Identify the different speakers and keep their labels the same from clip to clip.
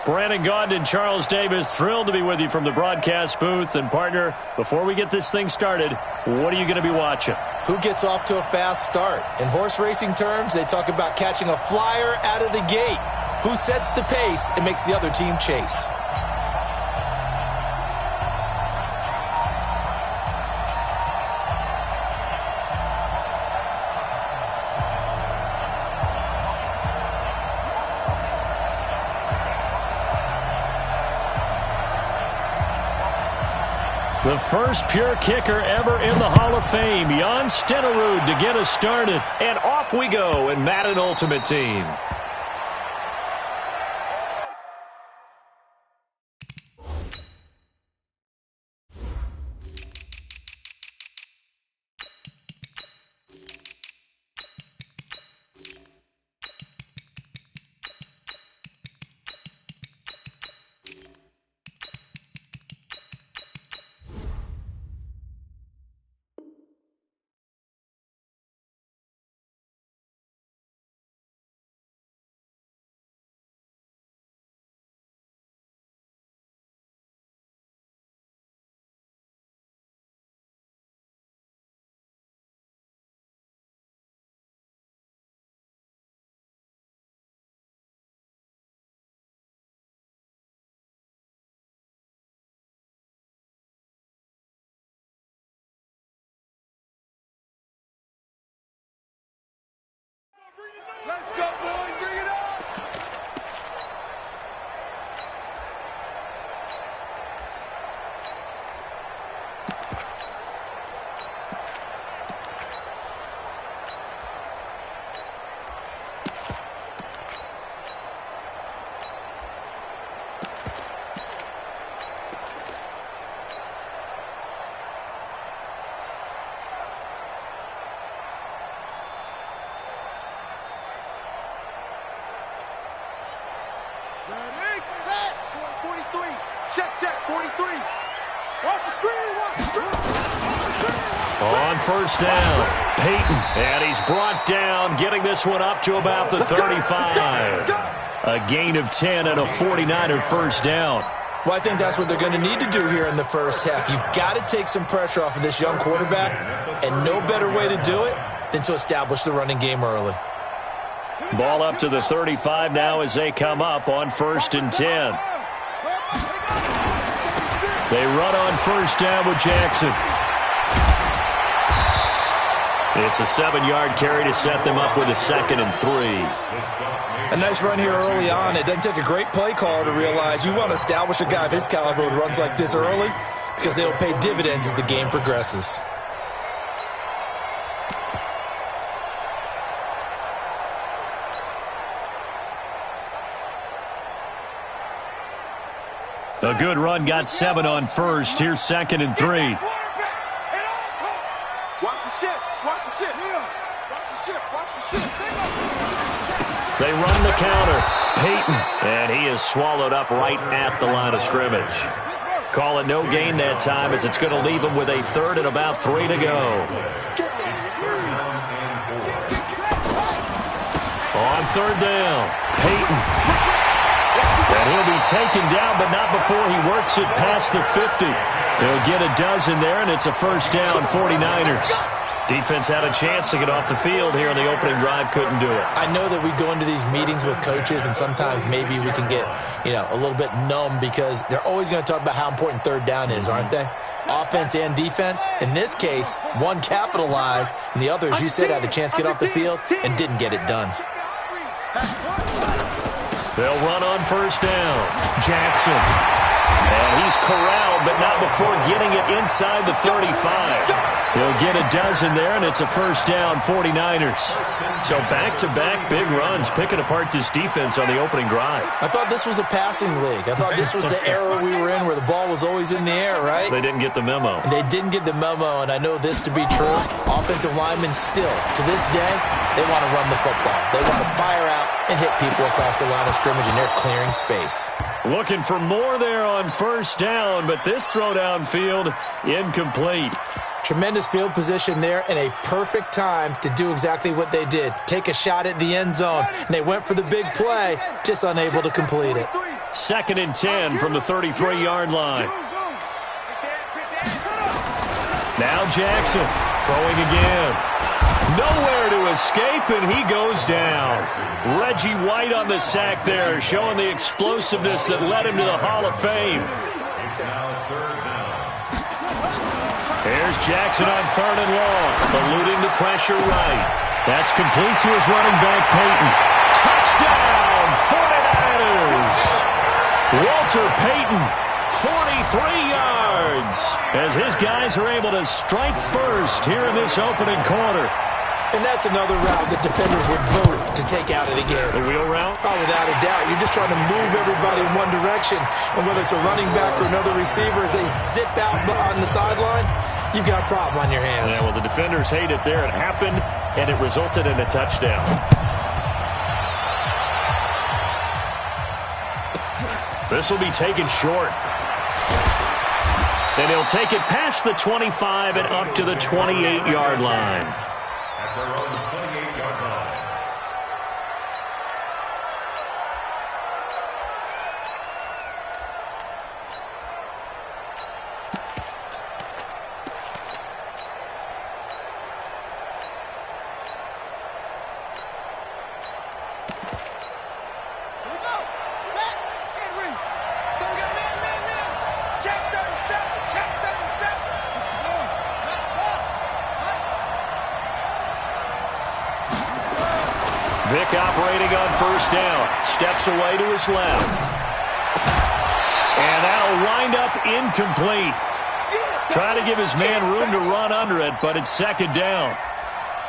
Speaker 1: Brandon Gaudin and Charles Davis, thrilled to be with you from the broadcast booth. And, partner, before we get this thing started, what are you going to be watching?
Speaker 2: Who gets off to a fast start? In horse racing terms, they talk about catching a flyer out of the gate. Who sets the pace and makes the other team chase?
Speaker 1: The first pure kicker ever in the Hall of Fame, Jan Stenerud, to get us started. And off we go in Madden Ultimate Team.
Speaker 3: Let's go, boys. Bring it up. Ready, set, 43. Check, 43. Watch the screen, watch the screen.
Speaker 1: On first down, Peyton, and he's brought down, getting this one up to about the 35. A gain of 10 and a 49er first down.
Speaker 2: Well, I think that's what they're going to need to do here in the first half. You've got to take some pressure off of this young quarterback, and no better way to do it than to establish the running game early.
Speaker 1: Ball up to the 35 now as they come up on 1st and 10. They run on first down with Jackson. It's a 7-yard carry to set them up with a 2nd and 3.
Speaker 2: A nice run here early on. It doesn't take a great play caller to realize you want to establish a guy of his caliber with runs like this early because they'll pay dividends as the game progresses.
Speaker 1: A good run, got 7 on first. Here's 2nd and 3.
Speaker 3: Watch the shift, watch the shift. Watch the shift, watch the shift.
Speaker 1: They run the counter. Peyton, and he is swallowed up right at the line of scrimmage. Call it no gain that time as it's going to leave him with a 3rd and about 3 to go. On 3rd down, Peyton. And he'll be taken down, but not before he works it past the 50. He'll get a dozen there, and it's a first down, 49ers. Defense had a chance to get off the field here in the opening drive, couldn't do it.
Speaker 2: I know that we go into these meetings with coaches, and sometimes maybe we can get, a little bit numb because they're always going to talk about how important 3rd down is, aren't they? Offense and defense. In this case, one capitalized, and the other, as you said, had a chance to get off the field and didn't get it done.
Speaker 1: They'll run on first down. Jackson. And he's corralled, but not before getting it inside the 35. He'll get a dozen there, and it's a first down, 49ers. So back-to-back big runs, picking apart this defense on the opening drive.
Speaker 2: I thought this was a passing league. I thought this was the era we were in where the ball was always in the air, right?
Speaker 1: They didn't get the memo.
Speaker 2: They didn't get the memo, and I know this to be true. Offensive linemen still, to this day, they want to run the football. They want to fire out and hit people across the line of scrimmage, and they're clearing space.
Speaker 1: Looking for more there on first down, but this throw downfield incomplete.
Speaker 2: Tremendous field position there and a perfect time to do exactly what they did. Take a shot at the end zone, and they went for the big play, just unable to complete it.
Speaker 1: 2nd and 10 from the 33-yard line. Now Jackson throwing again. Nowhere to escape, and he goes down. Reggie White on the sack there, showing the explosiveness that led him to the Hall of Fame. Here's Jackson on 3rd and long, eluding the pressure right. That's complete to his running back, Payton. Touchdown, 49ers! Walter Payton, 43 yards, as his guys are able to strike first here in this opening quarter.
Speaker 2: And that's another route that defenders would vote to take out of the game.
Speaker 1: The wheel route?
Speaker 2: Oh, without a doubt. You're just trying to move everybody in one direction. And whether it's a running back or another receiver, as they zip out on the sideline, you've got a problem on your hands.
Speaker 1: Yeah, well, the defenders hate it there. It happened, and it resulted in a touchdown. This will be taken short. And he'll take it past the 25 and up to the 28-yard line. Vick operating on 1st down. Steps away to his left. And that'll wind up incomplete. Trying to give his man room to run under it, but it's 2nd down.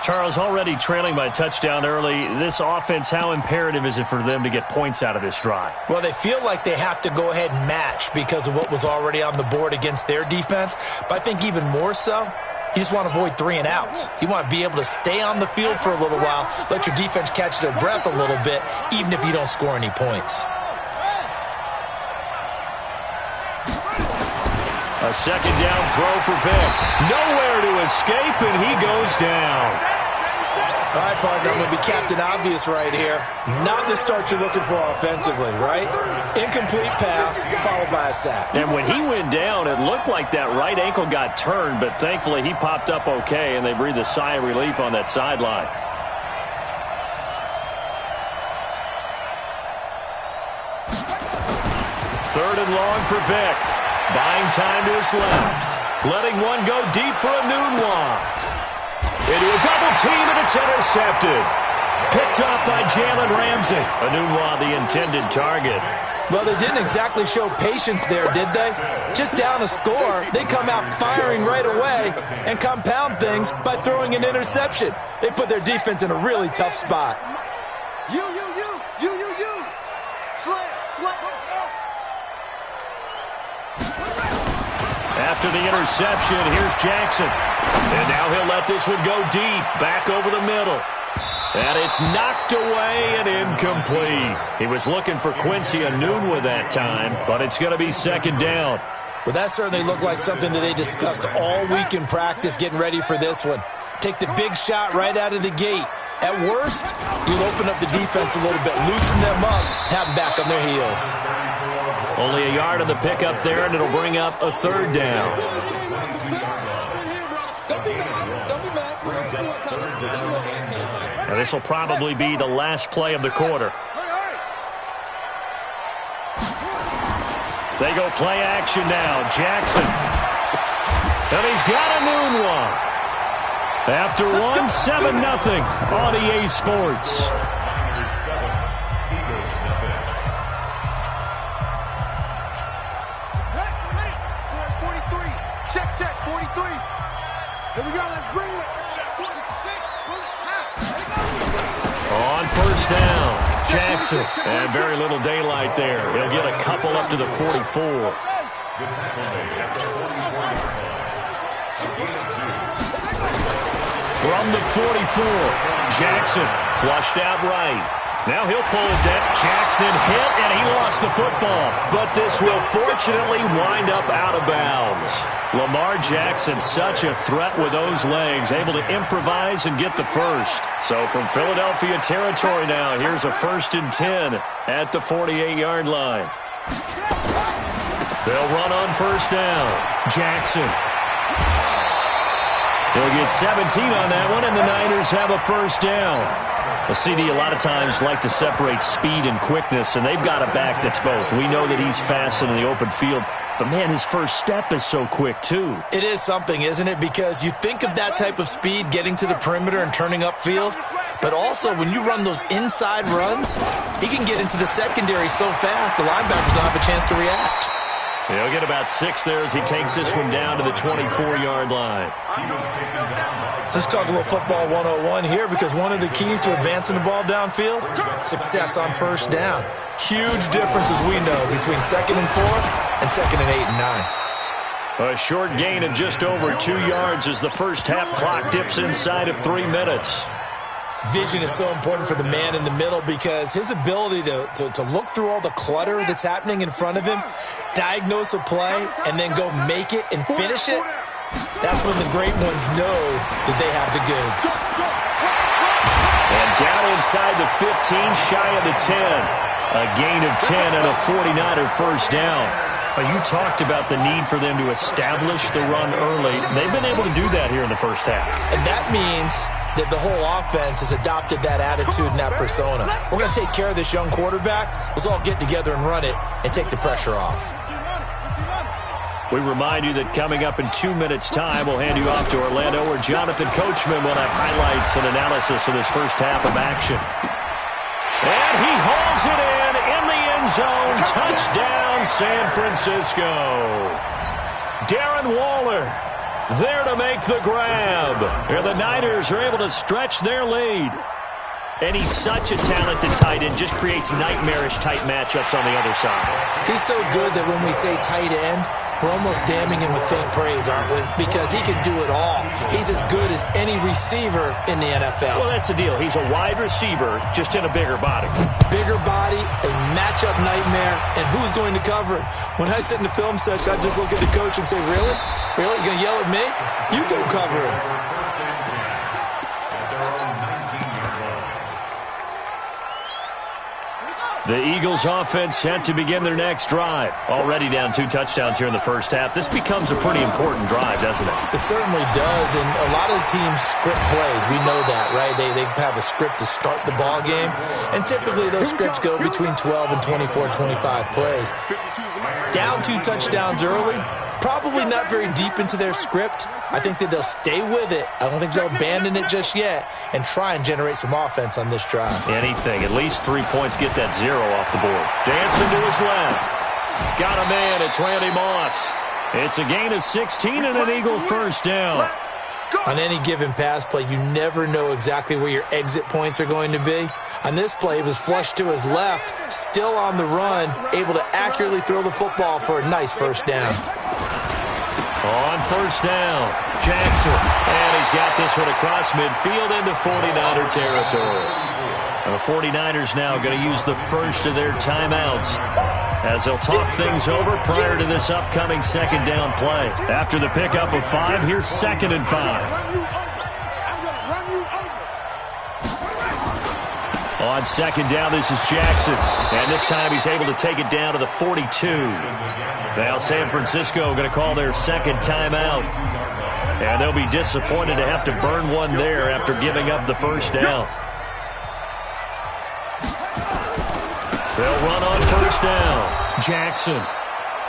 Speaker 1: Charles, already trailing by a touchdown early. This offense, how imperative is it for them to get points out of this drive?
Speaker 2: Well, they feel like they have to go ahead and match because of what was already on the board against their defense. But I think even more so, you just want to avoid 3 and outs. You want to be able to stay on the field for a little while, let your defense catch their breath a little bit, even if you don't score any points.
Speaker 1: A 2nd down throw for Vick. Nowhere to escape, and he goes down.
Speaker 2: All right, partner, I'm going to be Captain Obvious right here. Not the start you're looking for offensively, right? Incomplete pass followed by a sack.
Speaker 1: And when he went down, it looked like that right ankle got turned, but thankfully he popped up okay, and they breathed a sigh of relief on that sideline. Third and long for Vick. Buying time to his left. Letting one go deep for a Nunwa. Into a double team, and it's intercepted. Picked off by Jalen Ramsey. Nunwa, the intended target.
Speaker 2: Well, they didn't exactly show patience there, did they? Just down a score, they come out firing right away and compound things by throwing an interception. They put their defense in a really tough spot.
Speaker 3: You. Slam.
Speaker 1: After the interception, here's Jackson. And now he'll let this one go deep, back over the middle. And it's knocked away and incomplete. He was looking for Quincy Enunwa that time, but it's going to be 2nd down.
Speaker 2: Well, that certainly looked like something that they discussed all week in practice getting ready for this one. Take the big shot right out of the gate. At worst, you'll open up the defense a little bit, loosen them up, have them back on their heels.
Speaker 1: Only a yard on the pickup there, and it'll bring up a 3rd down. Now, this will probably be the last play of the quarter. They go play action now. Jackson. And he's got a noon one. After one, 7-0 on EA Sports.
Speaker 3: Check, 43. Here we go, let's bring it.
Speaker 1: On 1st down, Jackson. And very little daylight there. He'll get a couple up to the 44. From the 44, Jackson flushed out right. Now he'll pull it down. Jackson hit, and he lost the football. But this will fortunately wind up out of bounds. Lamar Jackson, such a threat with those legs, able to improvise and get the first. So from Philadelphia territory now, here's a 1st and 10 at the 48-yard line. They'll run on first down. Jackson. He'll get 17 on that one, and the Niners have a first down. A CD a lot of times like to separate speed and quickness, and they've got a back that's both. We know that he's fast in the open field, but, man, his first step is so quick, too.
Speaker 2: It is something, isn't it? Because you think of that type of speed getting to the perimeter and turning upfield, but also when you run those inside runs, he can get into the secondary so fast the linebackers don't have a chance to react.
Speaker 1: He'll get about 6 there as he takes this one down to the 24-yard line.
Speaker 2: Let's talk a little football 101 here, because one of the keys to advancing the ball downfield, success on first down. Huge difference, as we know, between 2nd and 4 and 2nd and 8 and 9.
Speaker 1: A short gain of just over 2 yards as the first half clock dips inside of 3 minutes.
Speaker 2: Vision is so important for the man in the middle, because his ability to look through all the clutter that's happening in front of him, diagnose a play, and then go make it and finish it, that's when the great ones know that they have the goods.
Speaker 1: And down inside the 15, shy of the 10. A gain of 10 and a 49er first down. You talked about the need for them to establish the run early. They've been able to do that here in the first half.
Speaker 2: And that means that the whole offense has adopted that attitude and that persona. We're going to take care of this young quarterback. Let's all get together and run it and take the pressure off.
Speaker 1: We remind you that coming up in 2 minutes' time, we'll hand you off to Orlando, where Jonathan Coachman will have highlights and analysis of this first half of action. And he hauls it in the end zone. Touchdown, San Francisco. Darren Waller there to make the grab. And the Niners are able to stretch their lead. And he's such a talented tight end, just creates nightmarish-type matchups on the other side.
Speaker 2: He's so good that when we say tight end, we're almost damning him with faint praise, aren't we? Because he can do it all. He's as good as any receiver in the NFL.
Speaker 1: Well, that's the deal. He's a wide receiver, just in a bigger body.
Speaker 2: Bigger body, a matchup nightmare, and who's going to cover it? When I sit in the film session, I just look at the coach and say, really? Really? You going to yell at me? You go cover it.
Speaker 1: The Eagles offense set to begin their next drive. Already down 2 touchdowns here in the first half. This becomes a pretty important drive, doesn't it?
Speaker 2: It certainly does, and a lot of the teams script plays. We know that, right? They have a script to start the ball game, and typically those scripts go between 12 and 24, 25 plays. Down 2 touchdowns early, probably not very deep into their script. I think that they'll stay with it. I don't think they'll abandon it just yet and try and generate some offense on this drive.
Speaker 1: Anything. At least 3 points, get that 0 off the board. Dancing to his left. Got a man. It's Randy Moss. It's a gain of 16 and an Eagle first down.
Speaker 2: On any given pass play, you never know exactly where your exit points are going to be. On this play, he was flushed to his left, still on the run, able to accurately throw the football for a nice first down.
Speaker 1: On first down, Jackson. And he's got this one across midfield into 49er territory. And the 49ers now going to use the first of their timeouts as they'll talk things over prior to this upcoming second down play. After the pickup of 5, here's 2nd and 5. On second down, this is Jackson. And this time he's able to take it down to the 42. Now San Francisco going to call their second timeout. And they'll be disappointed to have to burn one there after giving up the first down. They'll run on first down. Jackson.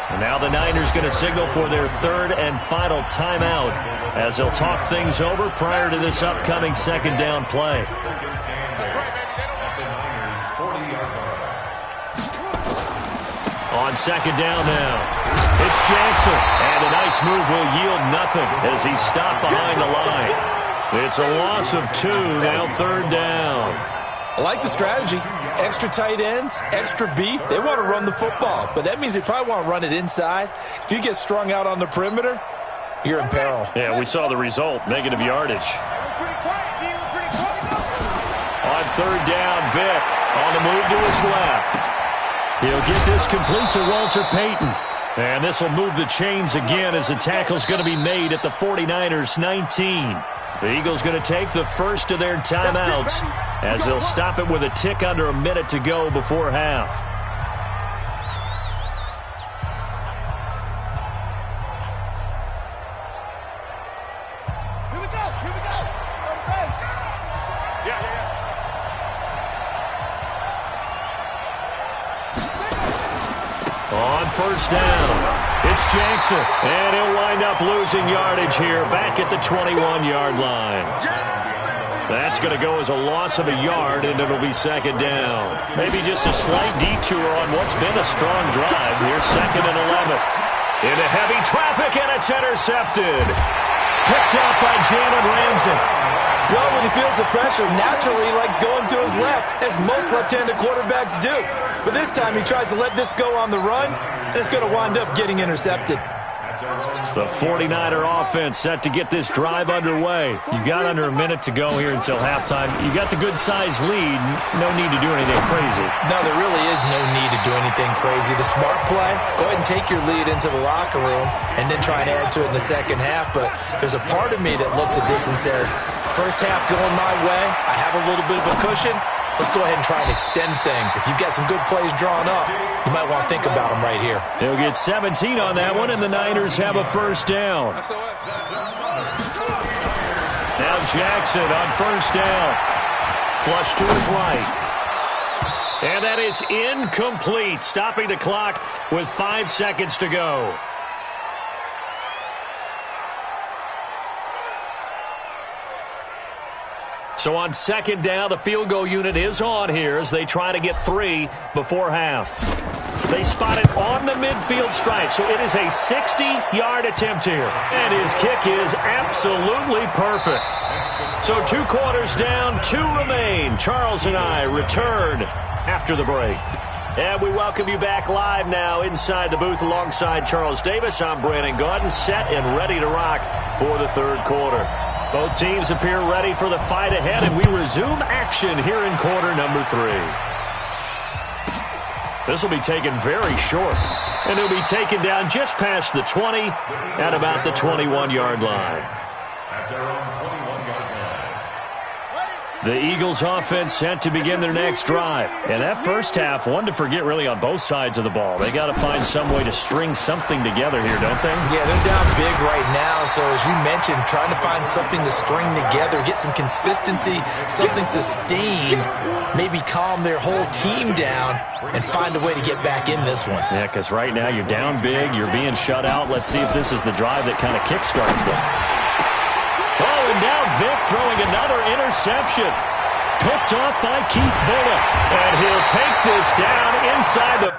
Speaker 1: And now the Niners going to signal for their 3rd and final timeout as they'll talk things over prior to this upcoming second down play. On second down now. It's Jackson. And a nice move will yield nothing as he's stopped behind the line. It's a loss of 2, now 3rd down.
Speaker 2: I like the strategy. Extra tight ends, extra beef. They want to run the football, but that means they probably want to run it inside. If you get strung out on the perimeter, you're in peril.
Speaker 1: Yeah, we saw the result, negative yardage. On 3rd down, Vick on the move to his left. He'll get this complete to Walter Payton. And this will move the chains again as the tackle's going to be made at the 49ers 19. The Eagles going to take the first of their timeouts as they'll stop it with a tick under a minute to go before half. On first down, it's Jackson, and he'll wind up losing yardage here back at the 21-yard line. That's going to go as a loss of a yard, and it'll be second down. Maybe just a slight detour on what's been a strong drive. Here's second and 11. Into heavy traffic, and it's intercepted. Picked up by Jalen Ramsey.
Speaker 2: Well, when he feels the pressure, naturally he likes going to his left, as most left-handed quarterbacks do. But this time he tries to let this go on the run, and it's going to wind up getting intercepted.
Speaker 1: The 49er offense set to get this drive underway. You've got under a minute to go here until halftime. You got the good-sized lead. No need to do anything crazy.
Speaker 2: No, there really is no need to do anything crazy. The smart play, go ahead and take your lead into the locker room and then try and add to it in the second half. But there's a part of me that looks at this and says, first half going my way, I have a little bit of a cushion. Let's go ahead and try and extend things. If you've got some good plays drawn up, you might want to think about them right here.
Speaker 1: He'll get 17 on that one, and the Niners have a first down. Now Jackson on first down. Flush to his right. And that is incomplete, stopping the clock with 5 seconds to go. So on second down, the field goal unit is on here as they try to get 3 before half. They spot it on the midfield stripe, so it is a 60-yard attempt here. And his kick is absolutely perfect. So 2 quarters down, 2 remain. Charles and I return after the break. And we welcome you back live now inside the booth alongside Charles Davis. I'm Brandon Gaudin, set and ready to rock for the third quarter. Both teams appear ready for the fight ahead, and we resume action here in quarter number 3. This will be taken very short, and it'll be taken down just past the 20 at about the 21-yard line. The Eagles offense set to begin their next drive. And that first half, one to forget really on both sides of the ball. They got to find some way to string something together here, don't they?
Speaker 2: Yeah, they're down big right now. So as you mentioned, trying to find something to string together, get some consistency, something sustained, maybe calm their whole team down and find a way to get back in this one.
Speaker 1: Yeah, because right now you're down big, you're being shut out. Let's see if this is the drive that kind of kickstarts them. Oh, and now Vick throwing another interception. Picked off by Keith Bulluck. And he'll take this down inside the